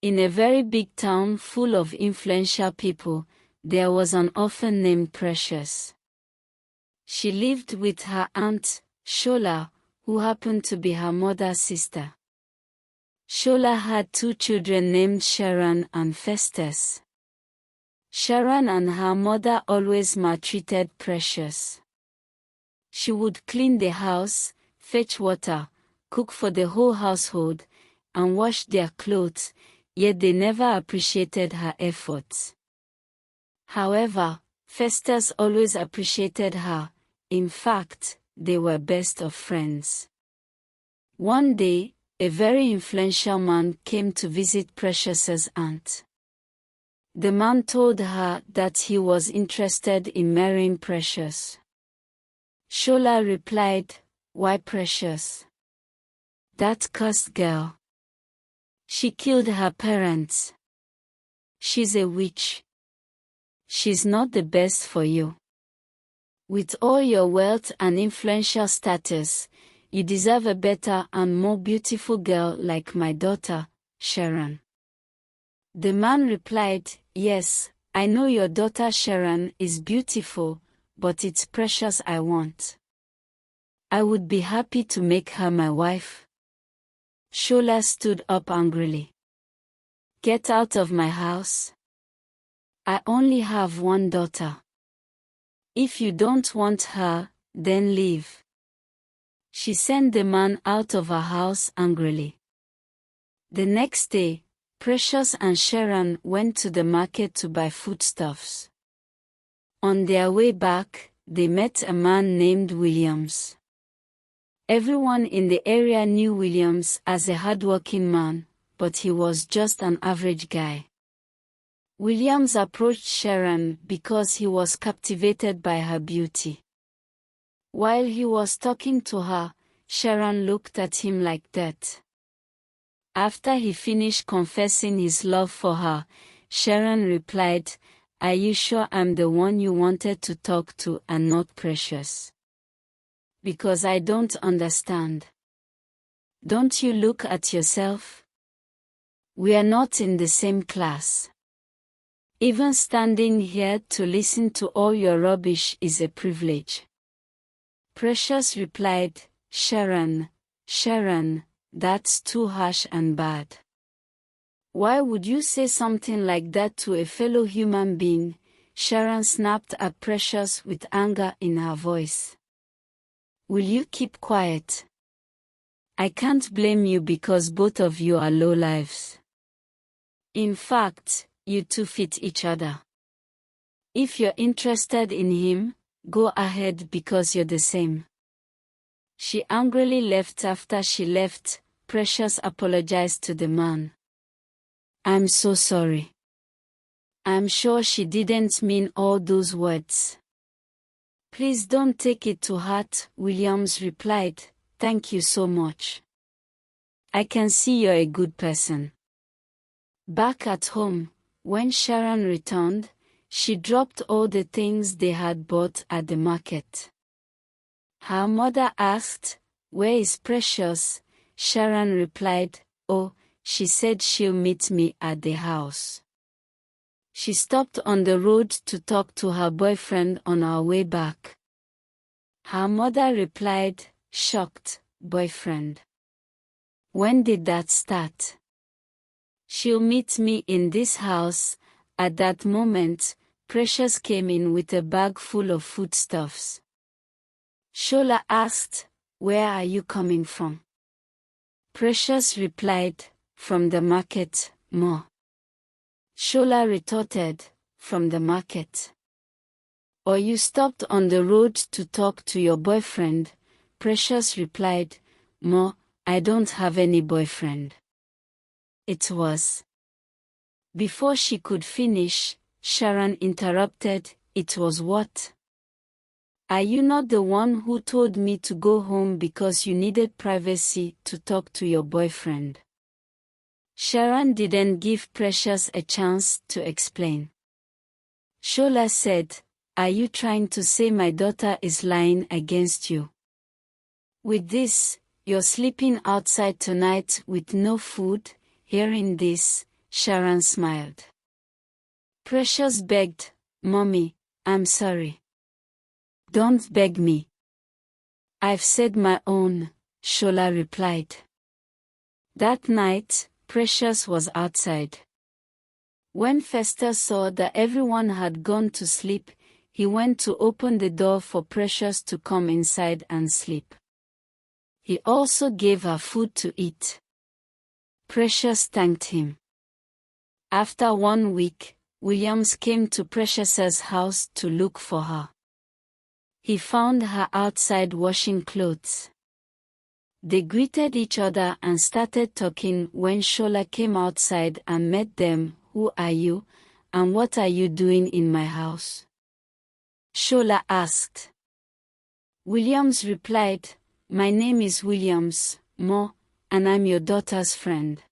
In a very big town full of influential people, there was an orphan named Precious. She lived with her aunt, Shola, who happened to be her mother's sister. Shola had 2 children named Sharon and Festus. Sharon and her mother always maltreated Precious. She would clean the house, fetch water, cook for the whole household, and wash their clothes, yet they never appreciated her efforts. However, Festus always appreciated her. In fact, they were best of friends. One day, a very influential man came to visit Precious's aunt. The man told her that he was interested in marrying Precious. Shola replied, "Why Precious? That cursed girl. She killed her parents. She's a witch. She's not the best for you. With all your wealth and influential status, you deserve a better and more beautiful girl like my daughter, Sharon." The man replied, "Yes, I know your daughter Sharon is beautiful, but it's Precious I want. I would be happy to make her my wife." Shola stood up angrily. "Get out of my house. I only have one daughter. If you don't want her, then leave." She sent the man out of her house angrily. The next day, Precious and Sharon went to the market to buy foodstuffs. On their way back, they met a man named Williams. Everyone in the area knew Williams as a hardworking man, but he was just an average guy. Williams approached Sharon because he was captivated by her beauty. While he was talking to her, Sharon looked at him like that. After he finished confessing his love for her, Sharon replied, "Are you sure I'm the one you wanted to talk to and not Precious? Because I don't understand. Don't you look at yourself? We are not in the same class. Even standing here to listen to all your rubbish is a privilege." Precious replied, Sharon, that's too harsh and bad. Why would you say something like that to a fellow human being?" Sharon snapped at Precious with anger in her voice. "Will you keep quiet? I can't blame you because both of you are lowlifes. In fact, you two fit each other. If you're interested in him, go ahead because you're the same." She angrily left. After she left, Precious apologized to the man. "I'm so sorry. I'm sure she didn't mean all those words." "Please don't take it to heart," Williams replied. "Thank you so much. I can see you're a good person." Back at home, when Sharon returned, she dropped all the things they had bought at the market. Her mother asked, "Where is Precious?" Sharon replied, "Oh, she said she'll meet me at the house." She stopped on the road to talk to her boyfriend on our way back. Her mother replied, shocked, "Boyfriend? When did that start?" "She'll meet me in this house." At that moment, Precious came in with a bag full of foodstuffs. Shola asked, "Where are you coming from?" Precious replied, "From the market, Ma." Shola retorted, "From the market? Or you stopped on the road to talk to your boyfriend?" Precious replied, "Ma, I don't have any boyfriend." It was. Before she could finish, Sharon interrupted, "It was what? Are you not the one who told me to go home because you needed privacy to talk to your boyfriend?" Sharon didn't give Precious a chance to explain. Shola said, "Are you trying to say my daughter is lying against you? With this, you're sleeping outside tonight with no food?" Hearing this, Sharon smiled. Precious begged, Mommy, I'm sorry. Don't beg me. I've said my own, Shola replied. That night, Precious was outside. When Festus saw that everyone had gone to sleep, he went to open the door for Precious to come inside and sleep. He also gave her food to eat. Precious thanked him. After 1 week, Williams came to Precious's house to look for her. He found her outside washing clothes. They greeted each other and started talking when Shola came outside and met them. Who are you, and what are you doing in my house? Shola asked. Williams replied, My name is Williams, Mo, and I'm your daughter's friend.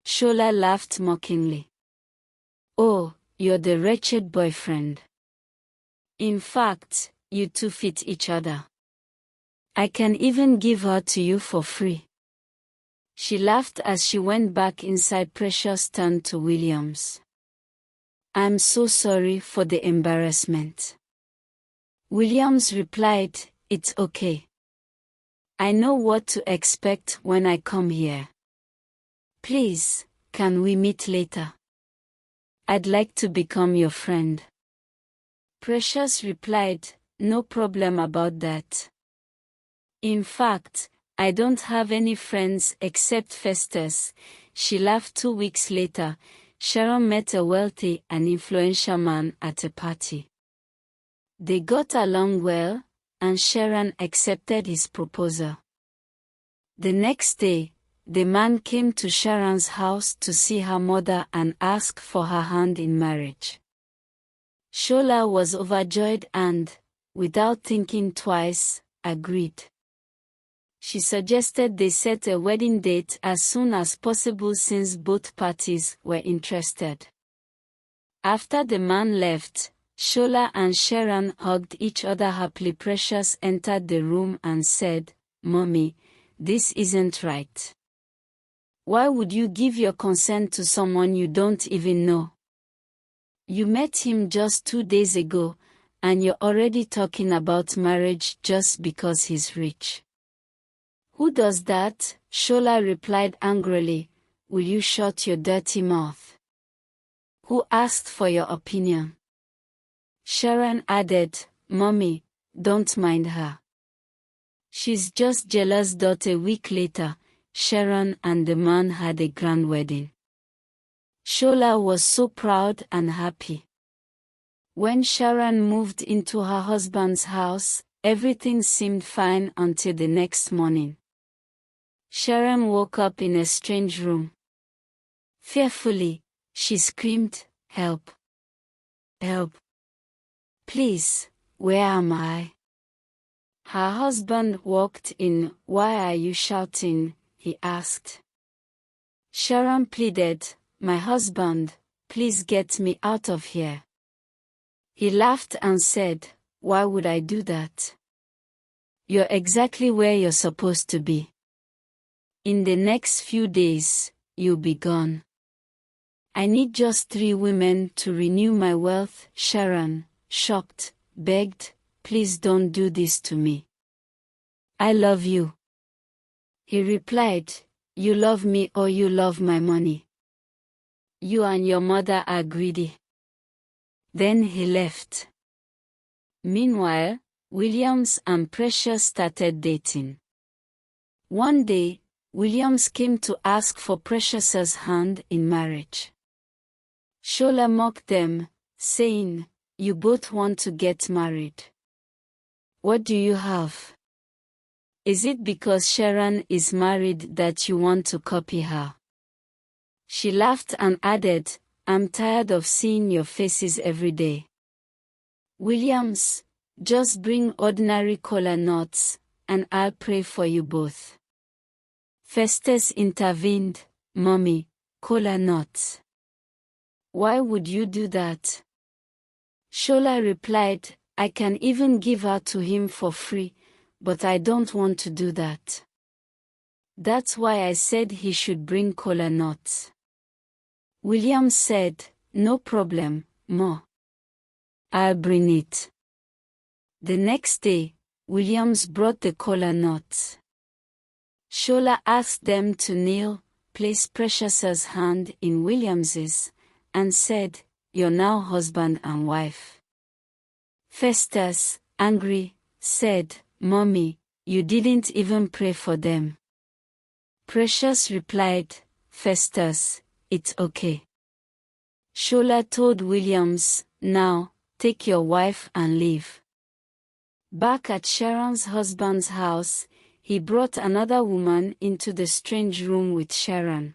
Shola laughed mockingly. Oh, you're the wretched boyfriend. In fact, you two fit each other. I can even give her to you for free. She laughed as she went back inside. Precious turned to Williams. I'm so sorry for the embarrassment. Williams replied, It's okay. I know what to expect when I come here. Please, can we meet later? I'd like to become your friend. Precious replied, No problem about that. In fact, I don't have any friends except Festus. She laughed. 2 weeks later, Sharon met a wealthy and influential man at a party. They got along well, and Sharon accepted his proposal. The next day, the man came to Sharon's house to see her mother and ask for her hand in marriage. Shola was overjoyed and, without thinking twice, agreed. She suggested they set a wedding date as soon as possible since both parties were interested. After the man left, Shola and Sharon hugged each other happily. Precious entered the room and said, Mommy, this isn't right. Why would you give your consent to someone you don't even know? You met him just 2 days ago, and you're already talking about marriage just because he's rich. Who does that? Shola replied angrily. Will you shut your dirty mouth? Who asked for your opinion? Sharon added, Mommy, don't mind her. She's just jealous. A week later, Sharon and the man had a grand wedding. Shola was so proud and happy. When Sharon moved into her husband's house, everything seemed fine until the next morning. Sharon woke up in a strange room. Fearfully, she screamed, Help! Help! Please, where am I? Her husband walked in. Why are you shouting? He asked. Sharon pleaded, My husband, please get me out of here. He laughed and said, Why would I do that? You're exactly where you're supposed to be. In the next few days, you'll be gone. I need just 3 women to renew my wealth. Sharon, shocked, begged, Please don't do this to me. I love you. He replied, You love me or you love my money. You and your mother are greedy. Then he left. Meanwhile, Williams and Precious started dating. One day, Williams came to ask for Precious's hand in marriage. Shola mocked them, saying, You both want to get married. What do you have? Is it because Sharon is married that you want to copy her? She laughed and added, I'm tired of seeing your faces every day. Williams, just bring ordinary kola nuts, and I'll pray for you both. Festus intervened, Mommy, kola nuts. Why would you do that? Shola replied, I can even give her to him for free, but I don't want to do that. That's why I said he should bring kola nuts. Williams said, "No problem, Ma. I'll bring it." The next day, Williams brought the kola nuts. Shola asked them to kneel, placed Precious's hand in Williams's, and said, "You're now husband and wife." Festus, angry, said, "Mommy, you didn't even pray for them." Precious replied, "Festus, it's okay." Shola told Williams, "Now, take your wife and leave." Back at Sharon's husband's house, he brought another woman into the strange room with Sharon.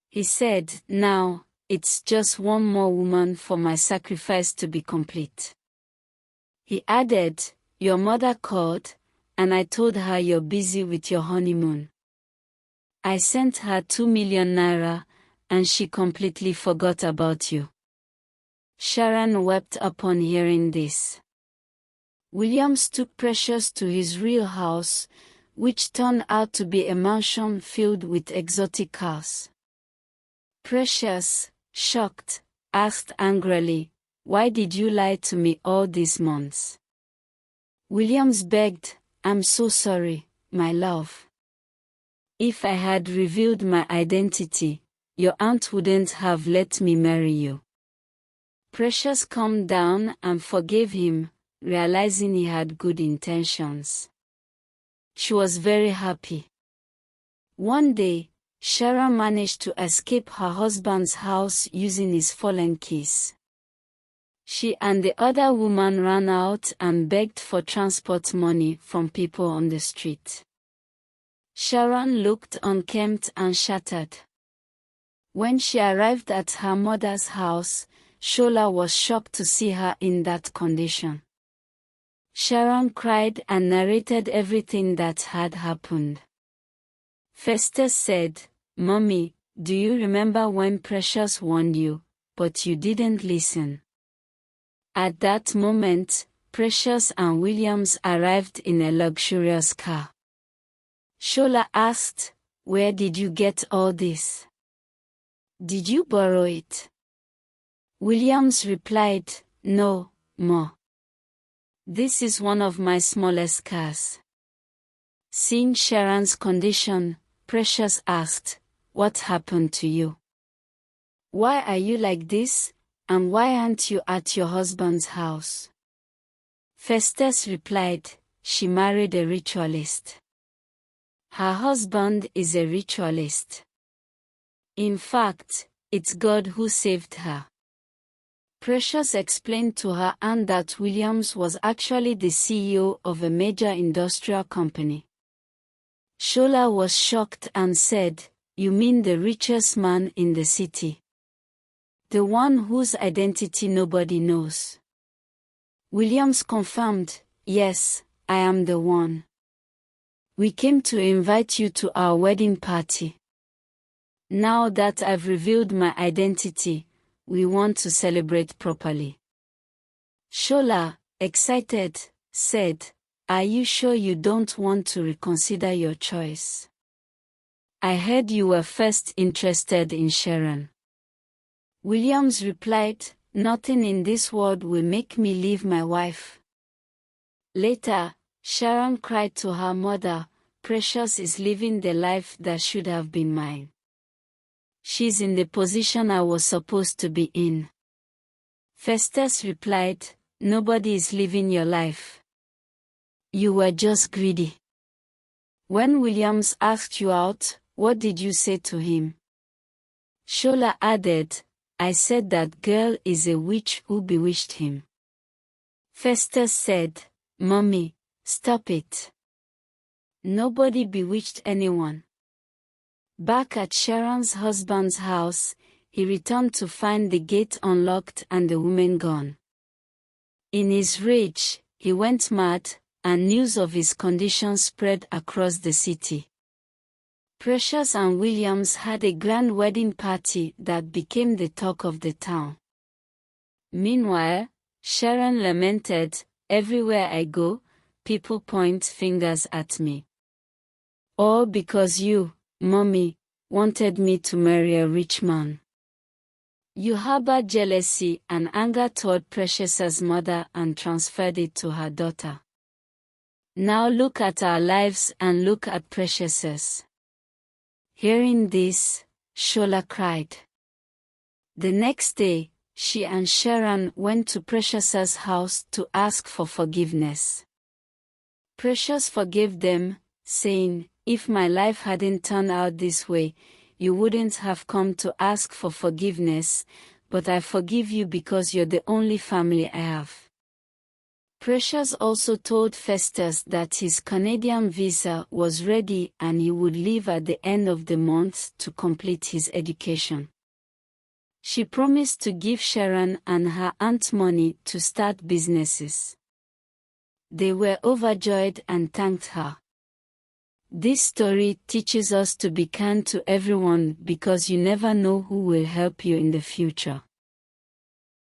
He said, "Now, it's just one more woman for my sacrifice to be complete." He added, "Your mother called, and I told her you're busy with your honeymoon. I sent her 2 million naira, and she completely forgot about you." Sharon wept upon hearing this. Williams took Precious to his real house, which turned out to be a mansion filled with exotic cars. Precious, shocked, asked angrily, "Why did you lie to me all these months?" Williams begged, "I'm so sorry, my love. If I had revealed my identity, your aunt wouldn't have let me marry you." Precious calmed down and forgave him, realizing he had good intentions. She was very happy. One day, Sharon managed to escape her husband's house using his fallen keys. She and the other woman ran out and begged for transport money from people on the street. Sharon looked unkempt and shattered. When she arrived at her mother's house, Shola was shocked to see her in that condition. Sharon cried and narrated everything that had happened. Festus said, "Mommy, do you remember when Precious warned you, but you didn't listen?" At that moment, Precious and Williams arrived in a luxurious car. Shola asked, "Where did you get all this? Did you borrow it?" Williams replied, "No, Ma. This is one of my smallest cars." Seeing Sharon's condition, Precious asked, "What happened to you? Why are you like this, and why aren't you at your husband's house?" Festus replied, "She married a ritualist. Her husband is a ritualist. In fact, it's God who saved her." Precious explained to her aunt that Williams was actually the CEO of a major industrial company. Shola was shocked and said, "You mean the richest man in the city? The one whose identity nobody knows?" Williams confirmed, "Yes, I am the one. We came to invite you to our wedding party. Now that I've revealed my identity, we want to celebrate properly." Shola, excited, said, "Are you sure you don't want to reconsider your choice? I heard you were first interested in Sharon." Williams replied, "Nothing in this world will make me leave my wife." Later, Sharon cried to her mother, "Precious is living the life that should have been mine. She's in the position I was supposed to be in." Festus replied, "Nobody is living your life. You were just greedy. When Williams asked you out, what did you say to him?" Shola added, "I said that girl is a witch who bewitched him." Festus said, "Mommy, stop it. Nobody bewitched anyone." Back at Sharon's husband's house, he returned to find the gate unlocked and the woman gone. In his rage, he went mad, and news of his condition spread across the city. Precious and Williams had a grand wedding party that became the talk of the town. Meanwhile, Sharon lamented, "Everywhere I go, people point fingers at me. All because you, Mommy, wanted me to marry a rich man." You harbored jealousy and anger toward Precious's mother and transferred it to her daughter. Now look at our lives and look at Precious's. Hearing this, Shola cried. The next day, she and Sharon went to Precious's house to ask for forgiveness. Precious forgave them, saying, "If my life hadn't turned out this way, you wouldn't have come to ask for forgiveness, but I forgive you because you're the only family I have." Precious also told Festus that his Canadian visa was ready and he would leave at the end of the month to complete his education. She promised to give Sharon and her aunt money to start businesses. They were overjoyed and thanked her. This story teaches us to be kind to everyone because you never know who will help you in the future.